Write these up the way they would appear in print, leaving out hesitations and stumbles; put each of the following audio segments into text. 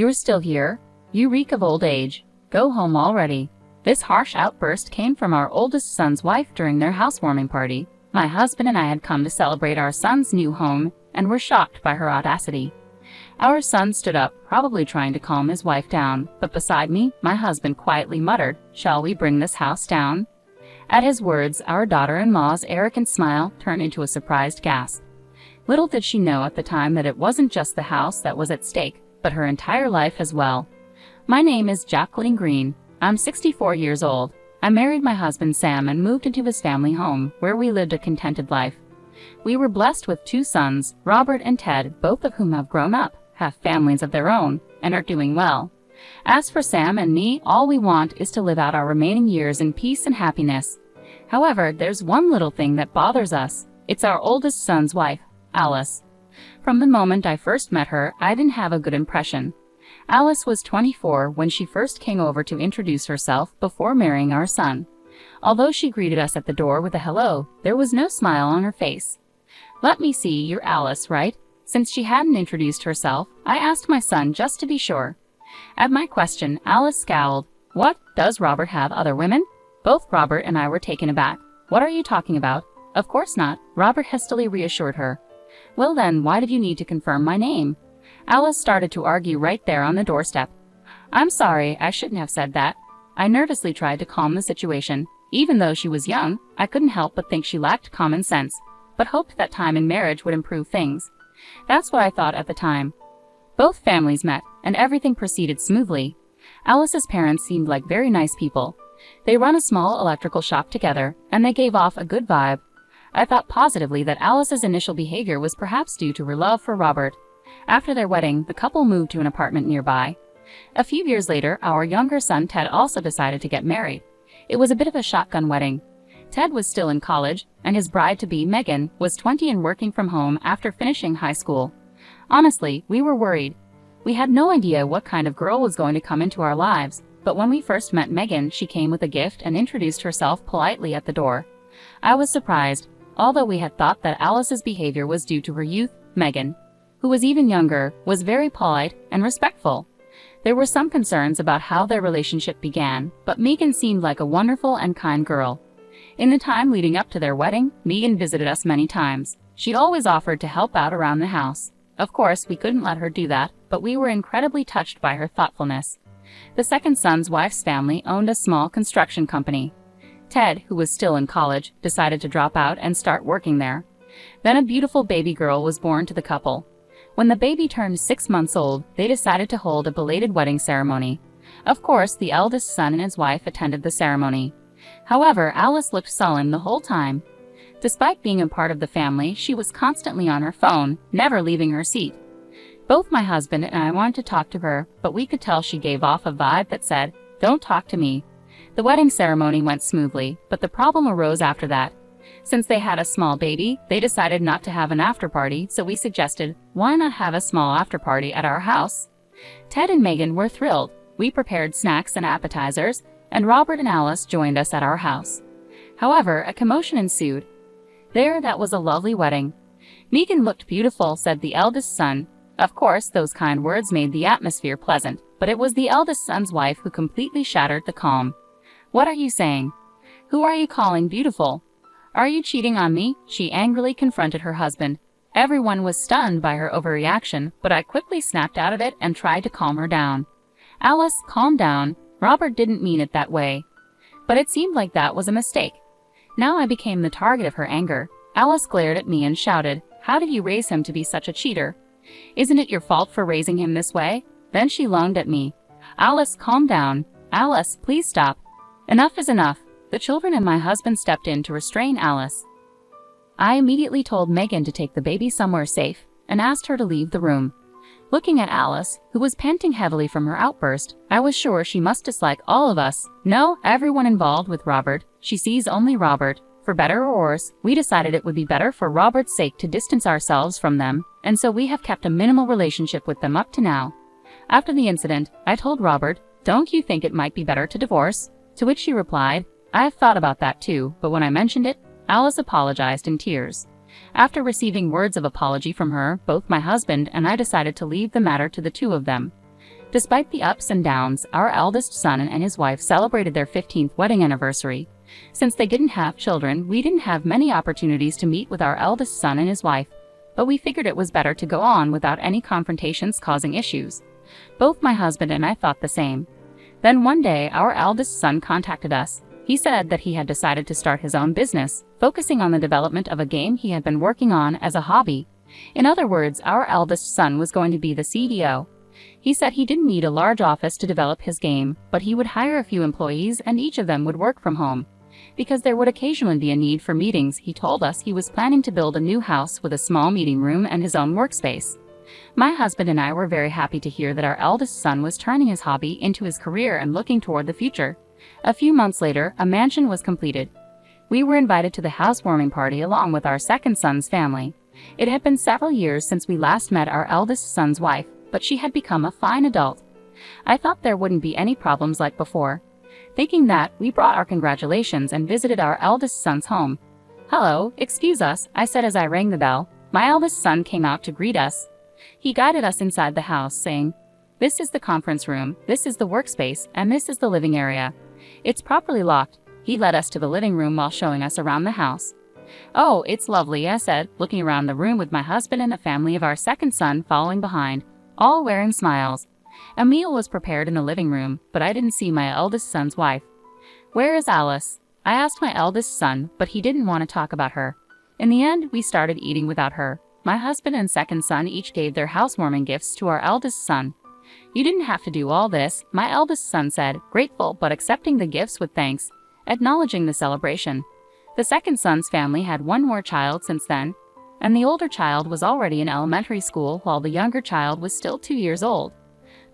You're still here? You reek of old age. Go home already." This harsh outburst came from our oldest son's wife during their housewarming party. My husband and I had come to celebrate our son's new home and were shocked by her audacity. Our son stood up, probably trying to calm his wife down, but beside me, my husband quietly muttered, "Shall we bring this house down?" At his words, our daughter-in-law's arrogant smile turned into a surprised gasp. Little did she know at the time that it wasn't just the house that was at stake, but her entire life as well. My name is Jacqueline Green. I'm 64 years old. I married my husband Sam and moved into his family home, where we lived a contented life. We were blessed with 2 sons, Robert and Ted, both of whom have grown up, have families of their own, and are doing well. As for Sam and me, all we want is to live out our remaining years in peace and happiness. However, there's one little thing that bothers us. It's our oldest son's wife, Alice. From the moment I first met her, I didn't have a good impression. Alice was 24 when she first came over to introduce herself before marrying our son. Although she greeted us at the door with a hello, there was no smile on her face. "Let me see, you're Alice, right?" Since she hadn't introduced herself, I asked my son just to be sure. At my question, Alice scowled. "What, does Robert have other women?" Both Robert and I were taken aback. "What are you talking about?" "Of course not," Robert hastily reassured her. "Well then, why did you need to confirm my name?" Alice started to argue right there on the doorstep. "I'm sorry, I shouldn't have said that." I nervously tried to calm the situation. Even though she was young, I couldn't help but think she lacked common sense, but hoped that time in marriage would improve things. That's what I thought at the time. Both families met, and everything proceeded smoothly. Alice's parents seemed like very nice people. They run a small electrical shop together, and they gave off a good vibe. I thought positively that Alice's initial behavior was perhaps due to her love for Robert. After their wedding, the couple moved to an apartment nearby. A few years later, our younger son Ted also decided to get married. It was a bit of a shotgun wedding. Ted was still in college, and his bride-to-be, Megan, was 20 and working from home after finishing high school. Honestly, we were worried. We had no idea what kind of girl was going to come into our lives, but when we first met Megan, she came with a gift and introduced herself politely at the door. I was surprised. Although we had thought that Alice's behavior was due to her youth, Megan, who was even younger, was very polite and respectful. There were some concerns about how their relationship began, but Megan seemed like a wonderful and kind girl. In the time leading up to their wedding, Megan visited us many times. She'd always offered to help out around the house. Of course, we couldn't let her do that, but we were incredibly touched by her thoughtfulness. The second son's wife's family owned a small construction company. Ted, who was still in college, decided to drop out and start working there. Then a beautiful baby girl was born to the couple. When the baby turned 6 months old, they decided to hold a belated wedding ceremony. Of course, the eldest son and his wife attended the ceremony. However, Alice looked sullen the whole time. Despite being a part of the family, she was constantly on her phone, never leaving her seat. Both my husband and I wanted to talk to her, but we could tell she gave off a vibe that said, "Don't talk to me." The wedding ceremony went smoothly, but the problem arose after that. Since they had a small baby, they decided not to have an after-party, so we suggested, why not have a small after-party at our house? Ted and Megan were thrilled. We prepared snacks and appetizers, and Robert and Alice joined us at our house. However, a commotion ensued. That was a lovely wedding. "Megan looked beautiful," said the eldest son. Of course, those kind words made the atmosphere pleasant, but it was the eldest son's wife who completely shattered the calm. "What are you saying? Who are you calling beautiful? Are you cheating on me?" she angrily confronted her husband. Everyone was stunned by her overreaction, but I quickly snapped out of it and tried to calm her down. "Alice, calm down. Robert didn't mean it that way." But it seemed like that was a mistake. Now I became the target of her anger. Alice glared at me and shouted, "How did you raise him to be such a cheater? Isn't it your fault for raising him this way?" Then she lunged at me. "Alice, calm down. Alice, please stop. Enough is enough." The children and my husband stepped in to restrain Alice. I immediately told Megan to take the baby somewhere safe and asked her to leave the room. Looking at Alice, who was panting heavily from her outburst, I was sure she must dislike all of us. No, everyone involved with Robert. She sees only Robert. For better or worse, we decided it would be better for Robert's sake to distance ourselves from them, and so we have kept a minimal relationship with them up to now. After the incident, I told Robert, "Don't you think it might be better to divorce?" To which she replied, "I have thought about that too," but when I mentioned it, Alice apologized in tears. After receiving words of apology from her, both my husband and I decided to leave the matter to the two of them. Despite the ups and downs, our eldest son and his wife celebrated their 15th wedding anniversary. Since they didn't have children, we didn't have many opportunities to meet with our eldest son and his wife, but we figured it was better to go on without any confrontations causing issues. Both my husband and I thought the same. Then one day, our eldest son contacted us. He said that he had decided to start his own business, focusing on the development of a game he had been working on as a hobby. In other words, our eldest son was going to be the CEO. He said he didn't need a large office to develop his game, but he would hire a few employees and each of them would work from home. Because there would occasionally be a need for meetings, he told us he was planning to build a new house with a small meeting room and his own workspace. My husband and I were very happy to hear that our eldest son was turning his hobby into his career and looking toward the future. A few months later, a mansion was completed. We were invited to the housewarming party along with our second son's family. It had been several years since we last met our eldest son's wife, but she had become a fine adult. I thought there wouldn't be any problems like before. Thinking that, we brought our congratulations and visited our eldest son's home. "Hello, excuse us," I said as I rang the bell. My eldest son came out to greet us. He guided us inside the house, saying, "This is the conference room, this is the workspace, and this is the living area. It's properly locked." He led us to the living room while showing us around the house. "Oh, it's lovely," I said, looking around the room with my husband and the family of our second son following behind, all wearing smiles. A meal was prepared in the living room, but I didn't see my eldest son's wife. "Where is Alice?" I asked my eldest son, but he didn't want to talk about her. In the end, we started eating without her. My husband and second son each gave their housewarming gifts to our eldest son. "You didn't have to do all this," my eldest son said, grateful but accepting the gifts with thanks, acknowledging the celebration. The second son's family had one more child since then, and the older child was already in elementary school while the younger child was still 2 years old.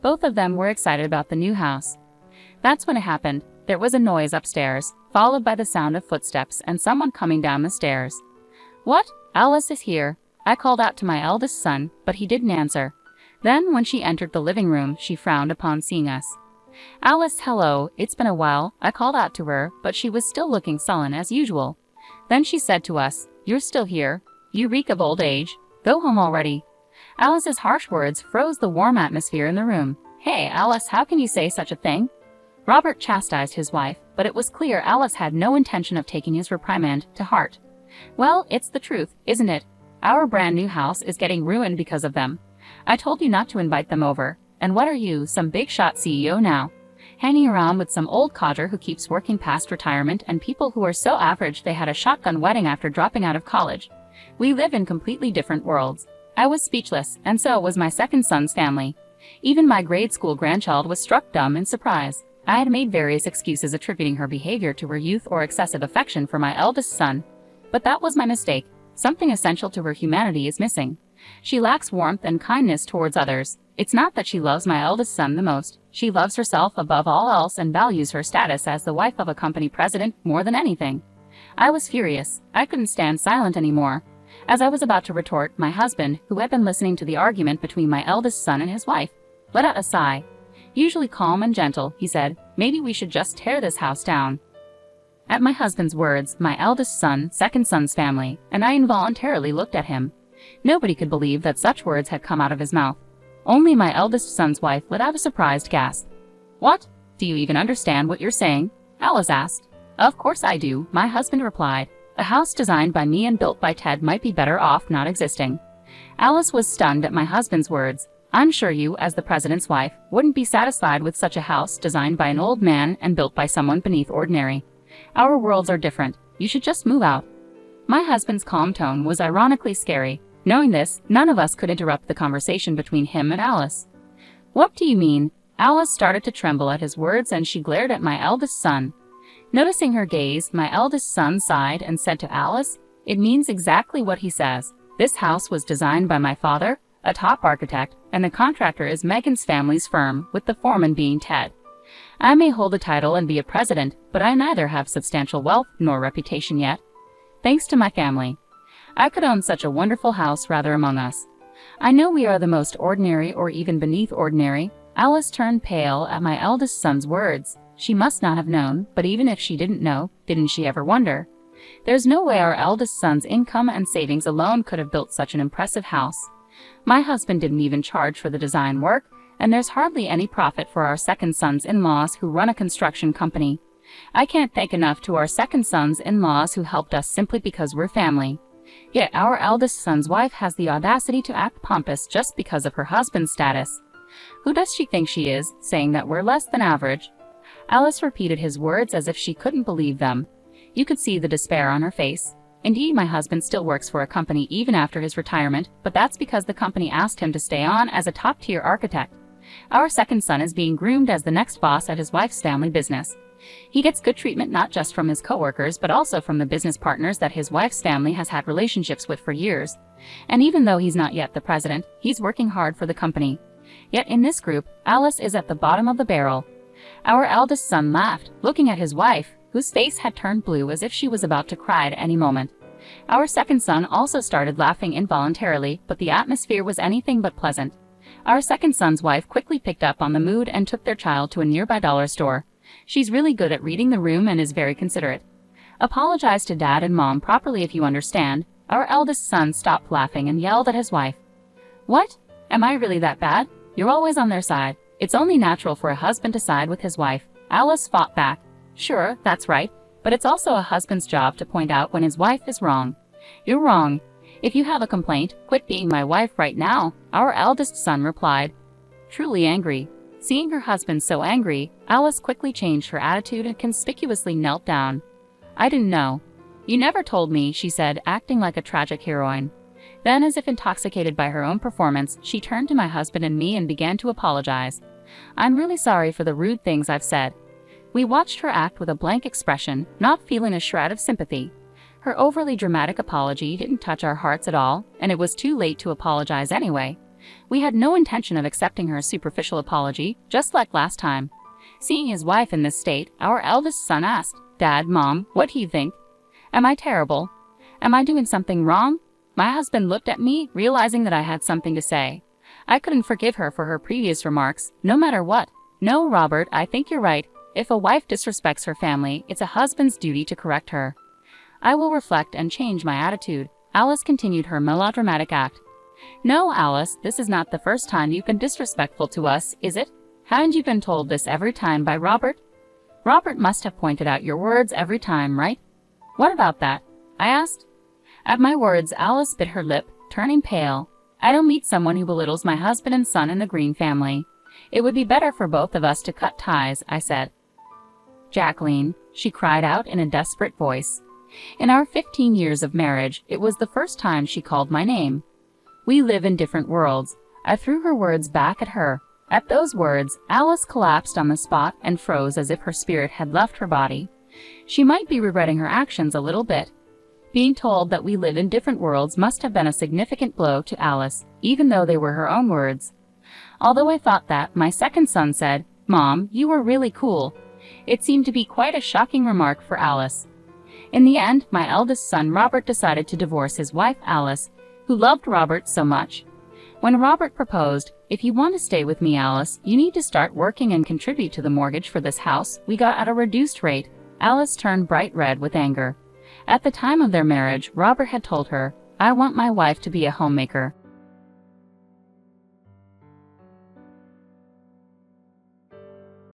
Both of them were excited about the new house. That's when it happened. There was a noise upstairs, followed by the sound of footsteps and someone coming down the stairs. "What? Alice is here," I called out to my eldest son, but he didn't answer. Then, when she entered the living room, she frowned upon seeing us. "Alice, hello, it's been a while," I called out to her, but she was still looking sullen as usual. Then she said to us, "You're still here. You reek of old age. Go home already." Alice's harsh words froze the warm atmosphere in the room. "Hey, Alice, how can you say such a thing?" Robert chastised his wife, but it was clear Alice had no intention of taking his reprimand to heart. "Well, it's the truth, isn't it? Our brand new house is getting ruined because of them. I told you not to invite them over. And what are you, some big shot CEO now? Hanging around with some old codger who keeps working past retirement and people who are so average they had a shotgun wedding after dropping out of college. We live in completely different worlds." I was speechless, and so was my second son's family. Even my grade school grandchild was struck dumb in surprise. I had made various excuses attributing her behavior to her youth or excessive affection for my eldest son. But that was my mistake. Something essential to her humanity is missing. She lacks warmth and kindness towards others. It's not that she loves my eldest son the most. She loves herself above all else and values her status as the wife of a company president more than anything. I was furious. I couldn't stand silent anymore. As I was about to retort, my husband, who had been listening to the argument between my eldest son and his wife, let out a sigh. Usually calm and gentle, he said, "Maybe we should just tear this house down." At my husband's words, my eldest son, second son's family, and I involuntarily looked at him. Nobody could believe that such words had come out of his mouth. Only my eldest son's wife let out a surprised gasp. "What? Do you even understand what you're saying?" Alice asked. "Of course I do," my husband replied. "A house designed by me and built by Ted might be better off not existing." Alice was stunned at my husband's words. "I'm sure you, as the president's wife, wouldn't be satisfied with such a house designed by an old man and built by someone beneath ordinary. Our worlds are different. You should just move out." My husband's calm tone was ironically scary. Knowing this, none of us could interrupt the conversation between him and Alice. "What do you mean?" Alice started to tremble at his words and she glared at my eldest son. Noticing her gaze, my eldest son sighed and said to Alice, "It means exactly what he says. This house was designed by my father, a top architect, and the contractor is Megan's family's firm, with the foreman being Ted. I may hold a title and be a president, but I neither have substantial wealth nor reputation yet. Thanks to my family, I could own such a wonderful house rather among us. I know we are the most ordinary or even beneath ordinary." Alice turned pale at my eldest son's words. She must not have known, but even if she didn't know, didn't she ever wonder? There's no way our eldest son's income and savings alone could have built such an impressive house. My husband didn't even charge for the design work, and there's hardly any profit for our second sons-in-laws who run a construction company. I can't thank enough to our second sons-in-laws who helped us simply because we're family. Yet our eldest son's wife has the audacity to act pompous just because of her husband's status. Who does she think she is, saying that we're less than average? Alice repeated his words as if she couldn't believe them. You could see the despair on her face. Indeed, my husband still works for a company even after his retirement, but that's because the company asked him to stay on as a top-tier architect. Our second son is being groomed as the next boss at his wife's family business. He gets good treatment not just from his coworkers but also from the business partners that his wife's family has had relationships with for years. And even though he's not yet the president, he's working hard for the company. Yet in this group, Alice is at the bottom of the barrel. Our eldest son laughed, looking at his wife, whose face had turned blue as if she was about to cry at any moment. Our second son also started laughing involuntarily, but the atmosphere was anything but pleasant. Our second son's wife quickly picked up on the mood and took their child to a nearby dollar store. She's really good at reading the room and is very considerate. Apologize to Dad and Mom properly if you understand. Our eldest son stopped laughing and yelled at his wife. What? Am I really that bad? You're always on their side. It's only natural for a husband to side with his wife. Alice fought back. Sure, that's right, but it's also a husband's job to point out when his wife is wrong. You're wrong. If you have a complaint, quit being my wife right now, our eldest son replied, truly angry. Seeing her husband so angry, Alice quickly changed her attitude and conspicuously knelt down. I didn't know. You never told me, she said, acting like a tragic heroine. Then, as if intoxicated by her own performance, she turned to my husband and me and began to apologize. I'm really sorry for the rude things I've said. We watched her act with a blank expression, not feeling a shred of sympathy. Her overly dramatic apology didn't touch our hearts at all, and it was too late to apologize anyway. We had no intention of accepting her superficial apology, just like last time. Seeing his wife in this state, our eldest son asked, Dad, Mom, what do you think? Am I terrible? Am I doing something wrong? My husband looked at me, realizing that I had something to say. I couldn't forgive her for her previous remarks, no matter what. No, Robert, I think you're right. If a wife disrespects her family, it's a husband's duty to correct her. I will reflect and change my attitude. Alice continued her melodramatic act. No, Alice, this is not the first time you've been disrespectful to us, is it? Haven't you been told this every time by Robert? Robert must have pointed out your words every time, right? What about that? I asked. At my words, Alice bit her lip, turning pale. I don't meet someone who belittles my husband and son in the Green family. It would be better for both of us to cut ties, I said. Jacqueline, she cried out in a desperate voice. In our 15 years of marriage, it was the first time she called my name. We live in different worlds. I threw her words back at her. At those words, Alice collapsed on the spot and froze as if her spirit had left her body. She might be regretting her actions a little bit. Being told that we live in different worlds must have been a significant blow to Alice, even though they were her own words. Although I thought that, my second son said, Mom, you were really cool. It seemed to be quite a shocking remark for Alice. In the end, my eldest son Robert decided to divorce his wife Alice, who loved Robert so much. When Robert proposed, if you want to stay with me, Alice, you need to start working and contribute to the mortgage for this house we got at a reduced rate. Alice turned bright red with anger. At the time of their marriage, Robert had told her, I want my wife to be a homemaker.